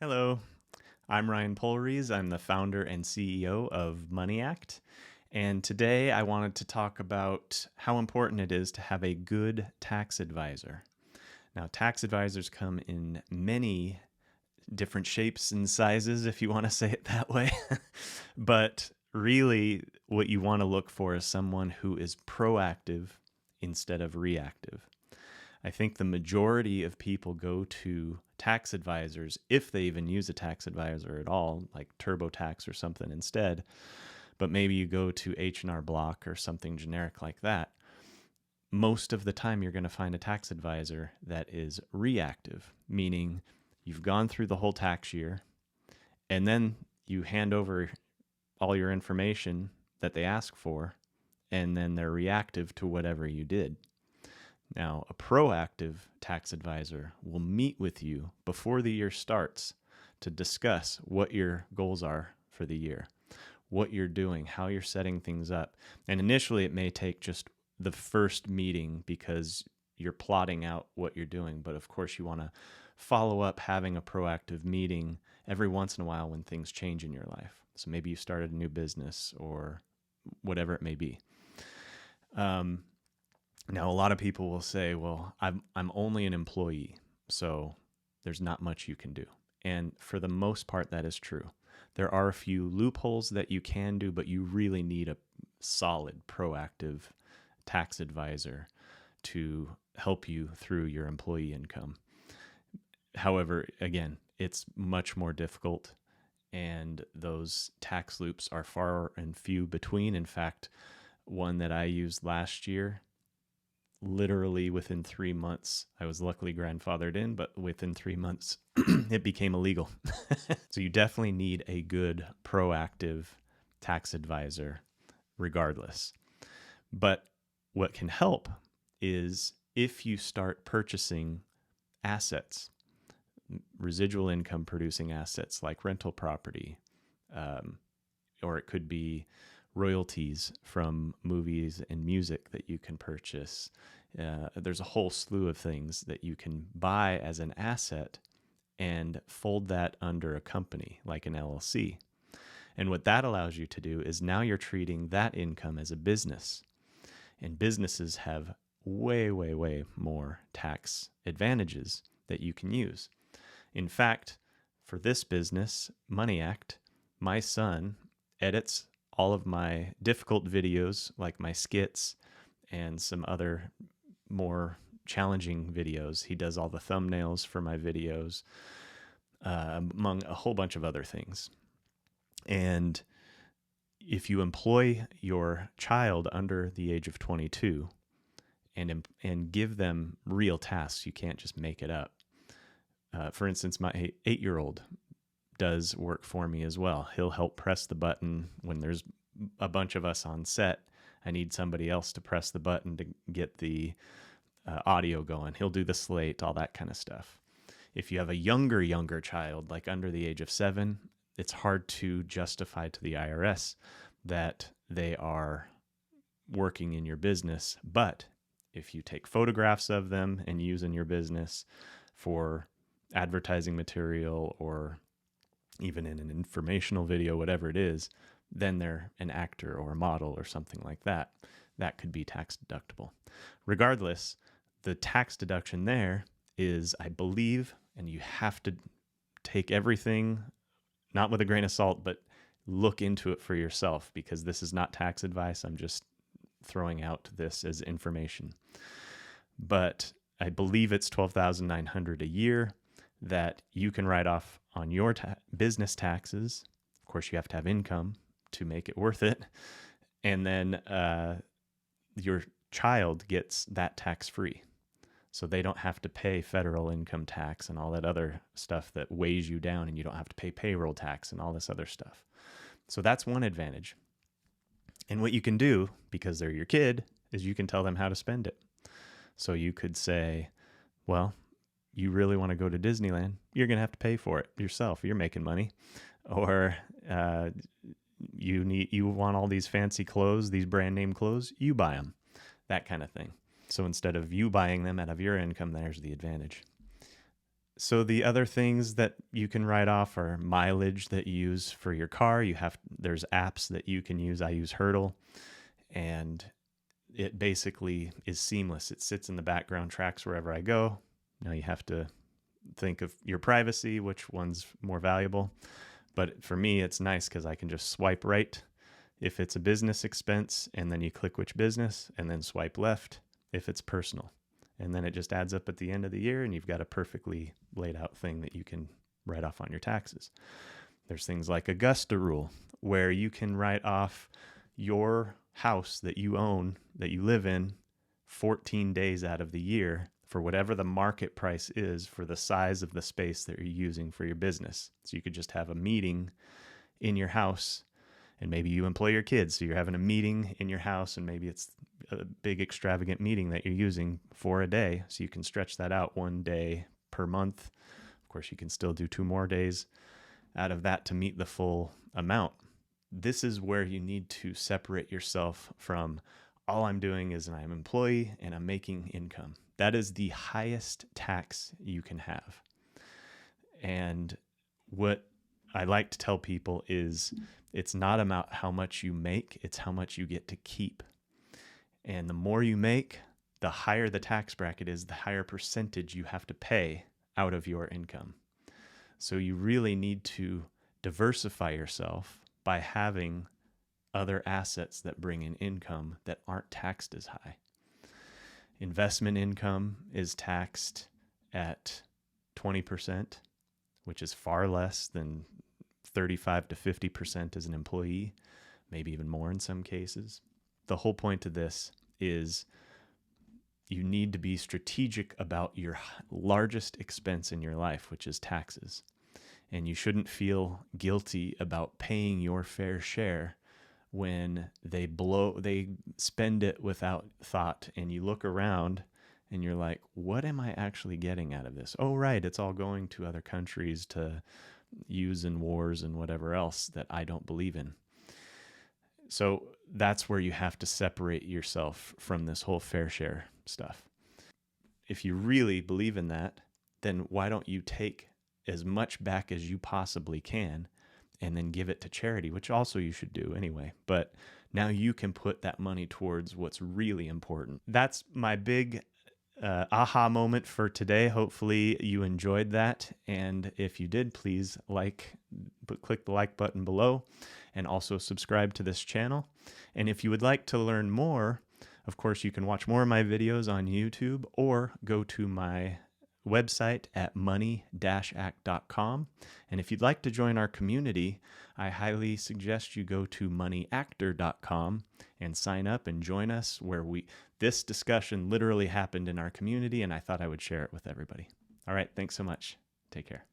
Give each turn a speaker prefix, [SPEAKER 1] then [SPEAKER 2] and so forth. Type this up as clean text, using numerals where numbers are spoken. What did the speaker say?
[SPEAKER 1] Hello, I'm Ryan Polrees. I'm the founder and CEO of Money Act. And today I wanted to talk about how important it is to have a good tax advisor. Now, tax advisors come in many different shapes and sizes, if you want to say it that way. But really, what you want to look for is someone who is proactive instead of reactive. I think the majority of people go to tax advisors, if they even use a tax advisor at all, like TurboTax or something instead. But maybe you go to H&R Block or something generic like that. Most of the time, you're going to find a tax advisor that is reactive, meaning you've gone through the whole tax year, and then you hand over all your information that they ask for, and then they're reactive to whatever you did. Now, a proactive tax advisor will meet with you before the year starts to discuss what your goals are for the year, what you're doing, how you're setting things up. And initially, it may take just the first meeting because you're plotting out what you're doing. But of course, you want to follow up having a proactive meeting every once in a while when things change in your life. So maybe you started a new business or whatever it may be. Now, a lot of people will say, well, I'm only an employee, so there's not much you can do. And for the most part, that is true. There are a few loopholes that you can do, but you really need a solid, proactive tax advisor to help you through your employee income. However, again, it's much more difficult, and those tax loops are far and few between. In fact, one that I used last year, literally within 3 months, I was luckily grandfathered in, but within 3 months, it became illegal. So you definitely need a good, proactive tax advisor regardless. But what can help is if you start purchasing assets, residual income producing assets like rental property, or it could be royalties from movies and music that you can purchase. There's a whole slew of things that you can buy as an asset and fold that under a company like an LLC. And what that allows you to do is now you're treating that income as a business. And businesses have way, way, way more tax advantages that you can use. In fact, for this business, Money Act, my son edits all of my difficult videos, like my skits and some other more challenging videos. He does all the thumbnails for my videos, among a whole bunch of other things. And if you employ your child under the age of 22 and give them real tasks, you can't just make it up. For instance, my 8-year-old does work for me as well. He'll help press the button when there's a bunch of us on set. I need somebody else to press the button to get the audio going. He'll do the slate, all that kind of stuff. If you have a younger child, like under the age of 7, it's hard to justify to the IRS that they are working in your business. But if you take photographs of them and use in your business for advertising material or even in an informational video, whatever it is, then they're an actor or a model or something like that. That could be tax deductible. Regardless, the tax deduction there is, I believe, and you have to take everything, not with a grain of salt, but look into it for yourself, because this is not tax advice. I'm just throwing out this as information. But I believe it's $12,900 a year that you can write off on your business taxes. Of course, you have to have income to make it worth it. And then your child gets that tax-free. So they don't have to pay federal income tax and all that other stuff that weighs you down, and you don't have to pay payroll tax and all this other stuff. So that's one advantage. And what you can do, because they're your kid, is you can tell them how to spend it. So you could say, well, you really want to go to Disneyland, you're going to have to pay for it yourself. You're making money. Or you want all these fancy clothes, these brand name clothes, you buy them, that kind of thing. So instead of you buying them out of your income, there's the advantage. So the other things that you can write off are mileage that you use for your car. There's apps that you can use. I use Hurdle, and it basically is seamless. It sits in the background, tracks wherever I go. Now you have to think of your privacy, which one's more valuable. But for me, it's nice because I can just swipe right if it's a business expense, and then you click which business, and then swipe left if it's personal. And then it just adds up at the end of the year, and you've got a perfectly laid out thing that you can write off on your taxes. There's things like Augusta Rule, where you can write off your house that you own, that you live in, 14 days out of the year for whatever the market price is for the size of the space that you're using for your business. So you could just have a meeting in your house, and maybe you employ your kids. So you're having a meeting in your house, and maybe it's a big extravagant meeting that you're using for a day. So you can stretch that out 1 day per month. Of course, you can still do 2 more days out of that to meet the full amount. This is where you need to separate yourself from all I'm doing is I'm an employee and I'm making income. That is the highest tax you can have. And what I like to tell people is it's not about how much you make, it's how much you get to keep. And the more you make, the higher the tax bracket is, the higher percentage you have to pay out of your income. So you really need to diversify yourself by having other assets that bring in income that aren't taxed as high. Investment income is taxed at 20%, which is far less than 35 to 50% as an employee, maybe even more in some cases. The whole point of this is you need to be strategic about your largest expense in your life, which is taxes. And you shouldn't feel guilty about paying your fair share when they spend it without thought, and you look around and you're like, what am I actually getting out of this? Oh, right, it's all going to other countries to use in wars and whatever else that I don't believe in. So that's where you have to separate yourself from this whole fair share stuff. If you really believe in that, then why don't you take as much back as you possibly can and then give it to charity, which also you should do anyway. But now you can put that money towards what's really important. That's my big aha moment for today. Hopefully you enjoyed that. And if you did, please click the like button below, and also subscribe to this channel. And if you would like to learn more, of course, you can watch more of my videos on YouTube or go to my website at money-act.com. And if you'd like to join our community, I highly suggest you go to moneyactor.com and sign up and join us, where this discussion literally happened in our community, and I thought I would share it with everybody. All right, thanks so much. Take care.